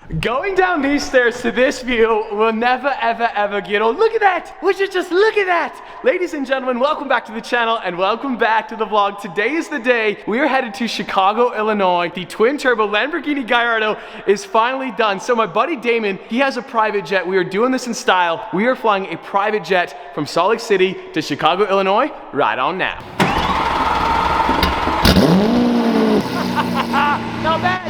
Going down these stairs to this view will never, ever, ever get old. Look at that! Would you just look at that? Ladies and gentlemen, welcome back to the channel and welcome back to the vlog. Today is the day we are headed to Chicago, Illinois. The twin-turbo Lamborghini Gallardo is finally done. So my buddy Damon, he has a private jet. We are doing this in style. We are flying a private jet from Salt Lake City to Chicago, Illinois, right on now. Not bad.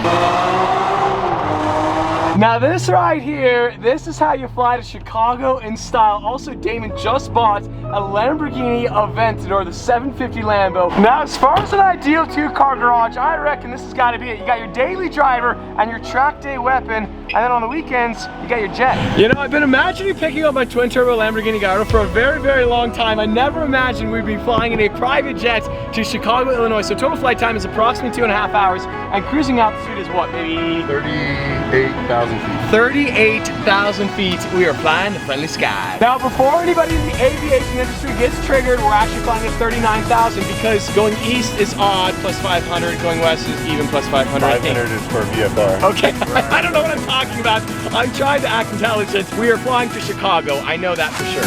Now this right here, this is how you fly to Chicago in style. Also, Damon just bought a Lamborghini Aventador, the 750 Lambo. Now, as far as an ideal two-car garage, I reckon this has got to be it. You got your daily driver and your track day weapon, and then on the weekends, you got your jet. You know, I've been imagining picking up my twin-turbo Lamborghini Gallardo for a very, very long time. I never imagined we'd be flying in a private jet to Chicago, Illinois. So total flight time is approximately 2.5 hours, and cruising altitude is what, maybe 38,000 feet. 38,000 feet. We are flying the friendly sky. Now, before anybody in the aviation industry gets triggered, we're actually flying at 39,000 because going east is odd, plus 500. Going west is even, plus 500. 500 is for VFR. Okay, I don't know what I'm talking about. I'm trying to act intelligent. We are flying to Chicago. I know that for sure.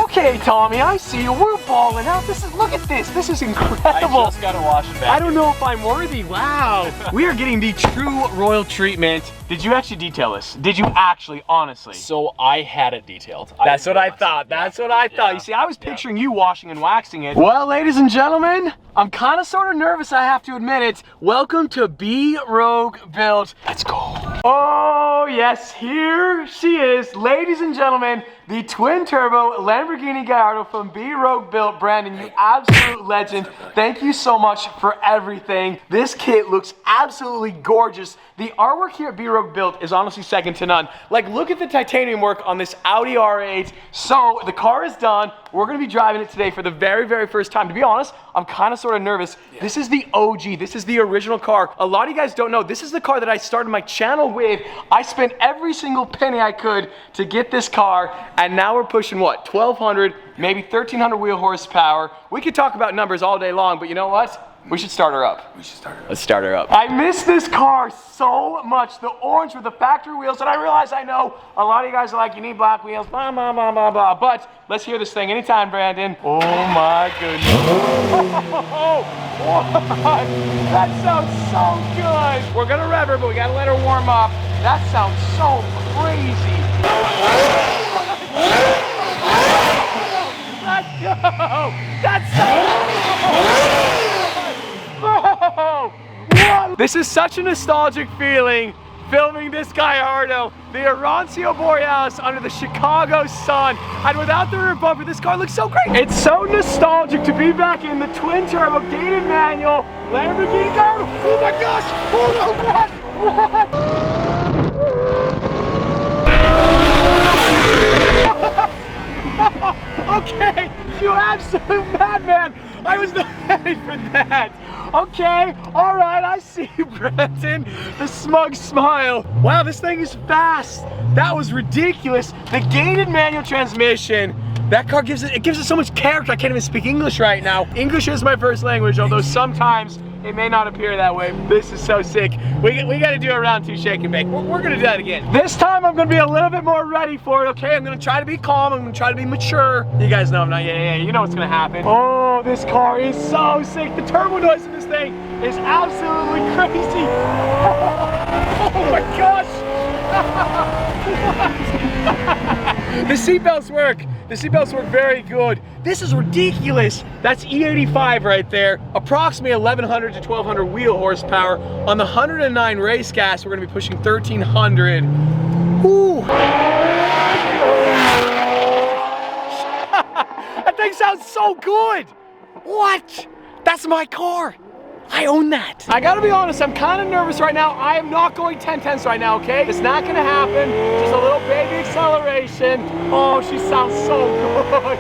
Okay, Tommy, I see you. We're balling out. Look at this. This is incredible. I just gotta wash it back. I don't know if I'm worthy. Wow. We are getting the true royal treatment. Did you actually detail this? Did you actually, honestly? So I had it detailed. That's what I thought. That's what I thought. You see, I was picturing you washing and waxing it. Well, ladies and gentlemen, I'm kind of sort of nervous, I have to admit it. Welcome to B Rogue Built. Let's go. Oh, yes, here she is. Ladies and gentlemen, the twin-turbo Lamborghini Gallardo from B Rogue Built. Brandon, you absolute legend. Thank you so much for everything. This kit looks absolutely gorgeous. The artwork here at B Rogue Built is honestly second to none. Like, look at the titanium work on this Audi R8. So, the car is done. We're gonna be driving it today for the very, very first time. To be honest, I'm kind of sort of nervous. Yeah. This is the OG, this is the original car. A lot of you guys don't know, this is the car that I started my channel with. I spent every single penny I could to get this car, and now we're pushing what, 1,200, maybe 1,300 wheel horsepower. We could talk about numbers all day long, but you know what? We should start her up. We should start her up. Let's start her up. I miss this car so much. The orange with the factory wheels. And I realize, I know a lot of you guys are like, you need black wheels, blah, blah, blah, blah, blah. But let's hear this thing anytime, Brandon. Oh my goodness. Oh, what? That sounds so good. We're gonna rev her, but we gotta let her warm up. That sounds so crazy. Let's go. That's so Whoa. This is such a nostalgic feeling, filming this Gallardo, the Oroncio Borealis under the Chicago sun, and without the rear bumper, this car looks so great. It's so nostalgic to be back in the twin-turbo gated manual Lamborghini Gallardo. Oh my gosh! Oh no, what? Okay, you absolute madman! I was not ready for that. Okay, all right, I see you, Brandon. The smug smile. Wow, this thing is fast. That was ridiculous. The gated manual transmission, that car gives it so much character. I can't even speak English right now. English is my first language, although sometimes it may not appear that way. This is so sick. We got to do a round 2 shake and bake. We're gonna do that again. This time I'm gonna be a little bit more ready for it, okay? I'm gonna try to be calm, I'm gonna try to be mature. You guys know I'm not, yeah, you know what's gonna happen. Oh, this car is so sick. The turbo noise in this thing is absolutely crazy. Oh my gosh. The seatbelts work. The seatbelts work very good. This is ridiculous. That's E85 right there. Approximately 1,100 to 1,200 wheel horsepower. On the 109 race gas, we're gonna be pushing 1,300. Whew. That thing sounds so good. What? That's my car. I own that. I gotta be honest, I'm kind of nervous right now. I am not going 10/10 right now, okay? It's not gonna happen. Just a little baby acceleration. Oh, she sounds so good.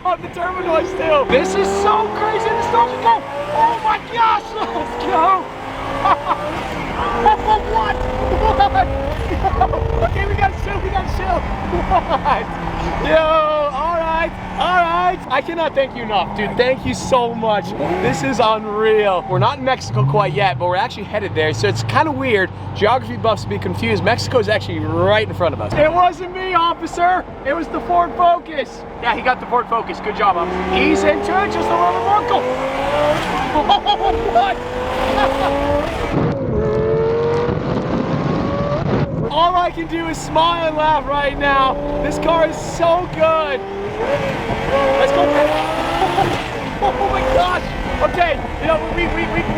Oh, the turbo noise too. This is so crazy. The stars are going. Oh my gosh, let's go. What? Okay, we gotta shoot. Yo, all right. I cannot thank you enough, dude. Thank you so much. This is unreal. We're not in Mexico quite yet, but we're actually headed there, so it's kind of weird. Geography buffs be confused. Mexico's actually right in front of us. It wasn't me, officer. It was the Ford Focus. Yeah, he got the Ford Focus. Good job, officer. He's into it, just a little vertical. What? All I can do is smile and laugh right now. This car is so good. Let's go. Oh my gosh. Okay, you know, we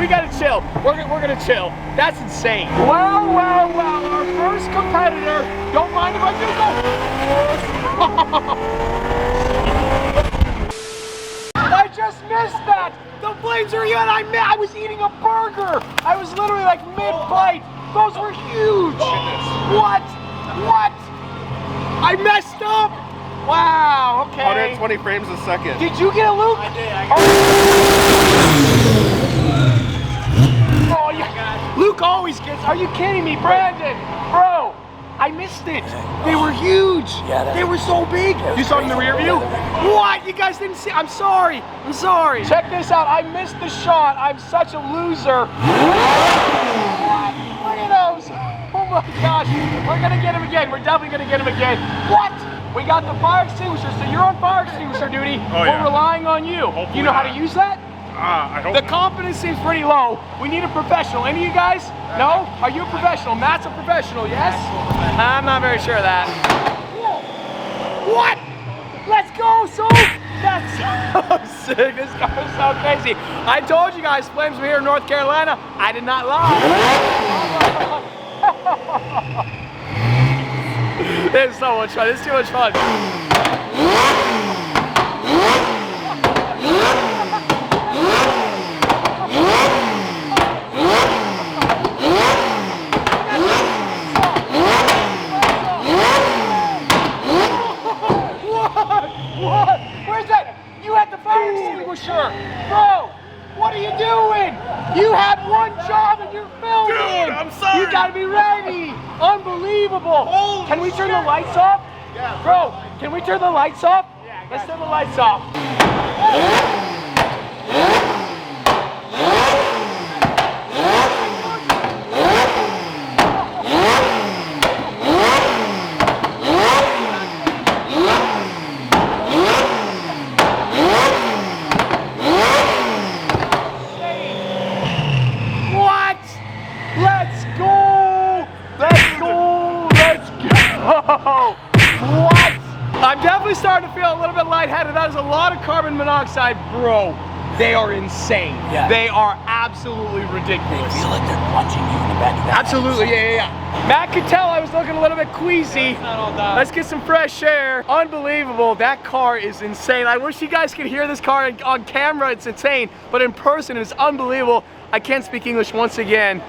gotta chill. We're gonna chill. That's insane. Well. Our first competitor. Don't mind if I do go. I just missed that. The flames are here, and I was eating a burger. I was literally like mid-bite. Those were huge. What? I messed up. Wow, okay. 120 frames a second. Did you get a Luke? I did. Oh, yeah. Luke always gets. Are you kidding me, Brandon? Bro, I missed it. They were huge. They were so big. You saw it in the rear view? What? You guys didn't see? I'm sorry. Check this out. I missed the shot. I'm such a loser. What? Look at those. Oh my gosh. We're gonna get him again. We're definitely gonna get him again. What? We got the fire extinguisher, so you're on fire extinguisher duty. Oh, yeah. We're relying on you. You know how to use that? I hope The confidence seems pretty low. We need a professional. Any of you guys? No? Are you a professional? Matt's a professional, yes? I'm not very sure of that. What? Let's go, so that's so sick. This car is so crazy. I told you guys, flames were here in North Carolina. I did not lie. This is so much fun. This is too much fun. What? Where's that? You had the fire extinguisher. Bro, what are you doing? You had one job and you're filming. Dude, I'm sorry. You gotta be ready. Unbelievable. Holy Can we turn shit. the lights off? Yeah. Bro, can we turn the lights off? Yeah, Let's turn the lights off. What? Let's go! What? I'm definitely starting to feel a little bit lightheaded. That is a lot of carbon monoxide, bro. They are insane. Yeah. They are absolutely ridiculous. I feel like they're watching you in the back of the Absolutely, yeah. Matt could tell I was looking a little bit queasy. Let's get some fresh air. Unbelievable. That car is insane. I wish you guys could hear this car on camera. It's insane, but in person, it's unbelievable. I can't speak English once again.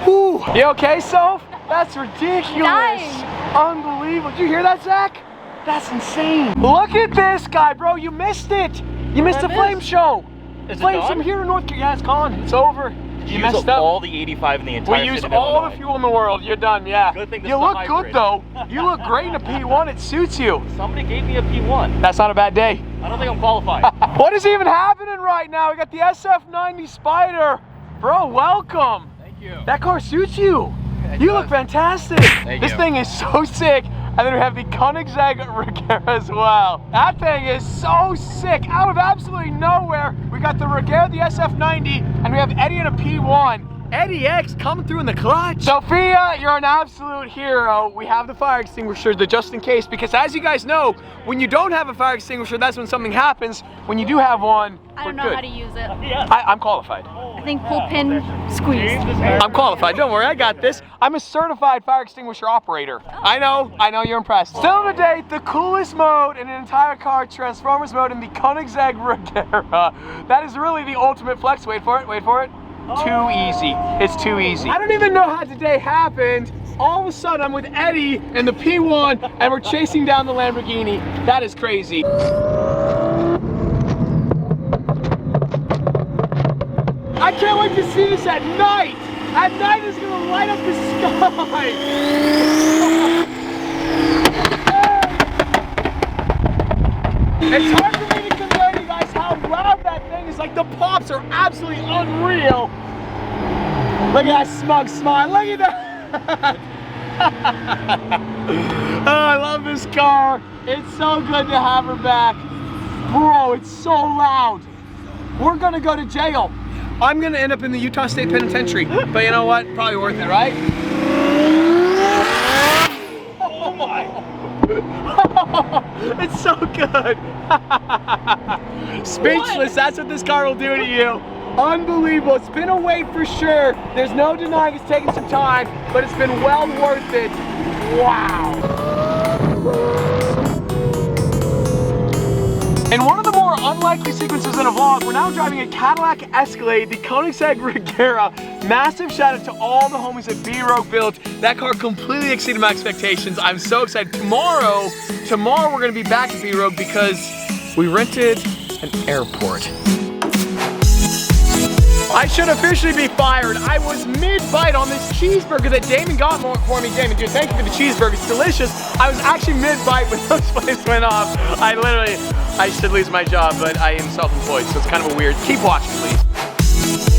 Whew. You okay, Soph? That's ridiculous. Dying. Unbelievable. Did you hear that, Zach? That's insane. Look at this guy, bro. You missed it. You missed the flame show. Is it Flames gone? from here in North Carolina. Yeah, it's gone. It's over. You messed up. all the 85 in the entire We used state of all the Illinois. fuel in the world. You're done, yeah. Good thing this you is a look hybrid. good though. You look great in a P1. It suits you. Somebody gave me a P1. That's not a bad day. I don't think I'm qualified. What is even happening right now? We got the SF90 Spider. Bro, welcome. Thank you. That car suits you. It You does. look fantastic. Thank This you. thing is so sick. And then we have the Koenigsegg Regera as well. That thing is so sick. Out of absolutely nowhere, we got the Regera, the SF90, and we have Eddie in a P1. Eddie X coming through in the clutch. Sophia, you're an absolute hero. We have the fire extinguisher, the just in case, because as you guys know, when you don't have a fire extinguisher, that's when something happens. When you do have one, I we're don't know good. how to use it. I'm qualified. I think pull pin squeeze. I'm qualified, don't worry, I got this. I'm a certified fire extinguisher operator. I know you're impressed. Still to date, the coolest mode in an entire car, Transformers mode in the Koenigsegg Regera. That is really the ultimate flex. Wait for it. Too easy. It's too easy. I don't even know how today happened. All of a sudden, I'm with Eddie in the P1 and we're chasing down the Lamborghini. That is crazy. I can't wait to see this at night. At night, it's gonna light up the sky. It's hard for me to convey to you guys how loud that thing is. Like, the pops are absolutely unreal. Look at that smug smile. Look at that. Oh, I love this car. It's so good to have her back. Bro, it's so loud. We're gonna go to jail. I'm gonna end up in the Utah State Penitentiary. But you know what? Probably worth it, right? Oh my. It's so good. Speechless, that's what this car will do to you. Unbelievable, it's been a wait for sure. There's no denying it's taken some time, but it's been well worth it. Wow. In one of the more unlikely sequences in a vlog, we're now driving a Cadillac Escalade, the Koenigsegg Regera. Massive shout out to all the homies at B-Rogue Built. That car completely exceeded my expectations. I'm so excited. Tomorrow we're gonna be back at B-Rogue because we rented an airport. I should officially be fired. I was mid-bite on this cheeseburger that Damon got for me. Damon, dude, thank you for the cheeseburger. It's delicious. I was actually mid-bite when those flames went off. I should lose my job, but I am self-employed, so it's kind of a weird. Keep watching, please.